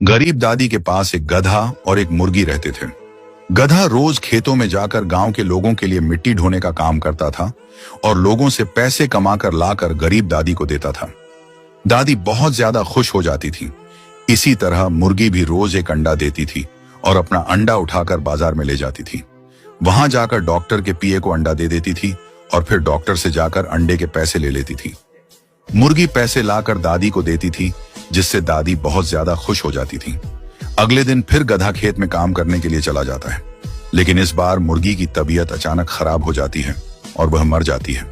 गरीब दादी के पास एक गधा और एक मुर्गी रहते थे। गधा रोज खेतों में जाकर गांव के लोगों के लिए मिट्टी ढोने का काम करता था और लोगों से पैसे कमाकर लाकर गरीब दादी को देता था। दादी बहुत ज्यादा खुश हो जाती थी। इसी तरह मुर्गी भी रोज एक अंडा देती थी और अपना अंडा उठाकर बाजार में ले जाती थी। वहां जाकर डॉक्टर के पिए को अंडा दे देती थी और फिर डॉक्टर से जाकर अंडे के पैसे ले लेती थी। मुर्गी पैसे लाकर दादी को देती थी, जिससे दादी बहुत ज्यादा खुश हो जाती थी। अगले दिन फिर गधा खेत में काम करने के लिए चला जाता है, लेकिन इस बार मुर्गी की तबीयत अचानक खराब हो जाती है और वह मर जाती है।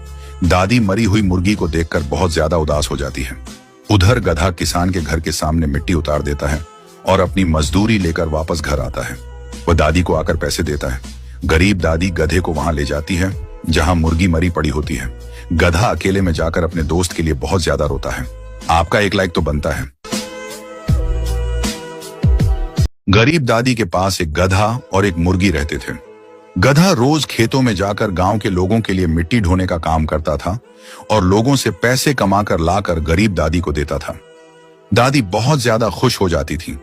दादी मरी हुई मुर्गी को देखकर बहुत ज्यादा उदास हो जाती है। उधर गधा किसान के घर के सामने मिट्टी उतार देता है और अपनी मजदूरी लेकर वापस घर आता है। वह दादी को आकर पैसे देता है। गरीब दादी गधे को वहां ले जाती है जहां मुर्गी मरी पड़ी होती है। गधा अकेले में जाकर अपने दोस्त के लिए बहुत ज्यादा रोता है। आपका एक लाइक तो बनता है। गरीब दादी के पास एक गधा और एक मुर्गी रहते थे। गधा रोज खेतों में जाकर गांव के लोगों के लिए मिट्टी ढोने का काम करता था और लोगों से पैसे कमाकर लाकर गरीब दादी को देता था। दादी बहुत ज्यादा खुश हो जाती थी।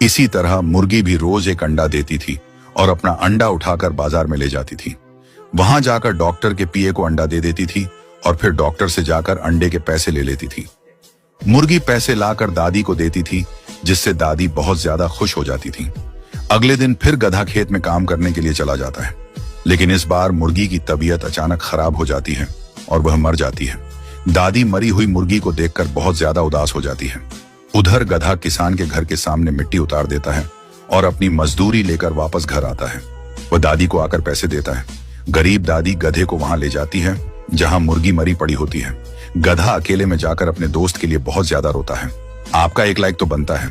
इसी तरह मुर्गी भी रोज एक अंडा देती थी और अपना अंडा उठाकर बाजार में ले जाती थी। वहां जाकर डॉक्टर के पिए को अंडा दे देती थी और फिर डॉक्टर से जाकर अंडे के पैसे ले लेती थी। मुर्गी पैसे लाकर दादी को देती थी, जिससे दादी बहुत ज्यादा खुश हो जाती थी। अगले दिन फिर गधा खेत में काम करने के लिए चला जाता है, लेकिन इस बार मुर्गी की तबीयत अचानक खराब हो जाती है और वह मर जाती है। दादी मरी हुई मुर्गी को देखकर बहुत ज्यादा उदास हो जाती है। उधर गधा किसान के घर के सामने मिट्टी उतार देता है और अपनी मजदूरी लेकर वापस घर आता है। वह दादी को आकर पैसे देता है। गरीब दादी गधे को वहां ले जाती है जहां मुर्गी मरी पड़ी होती है। गधा अकेले में जाकर अपने दोस्त के लिए बहुत ज्यादा रोता है। आपका एक लाइक तो बनता है।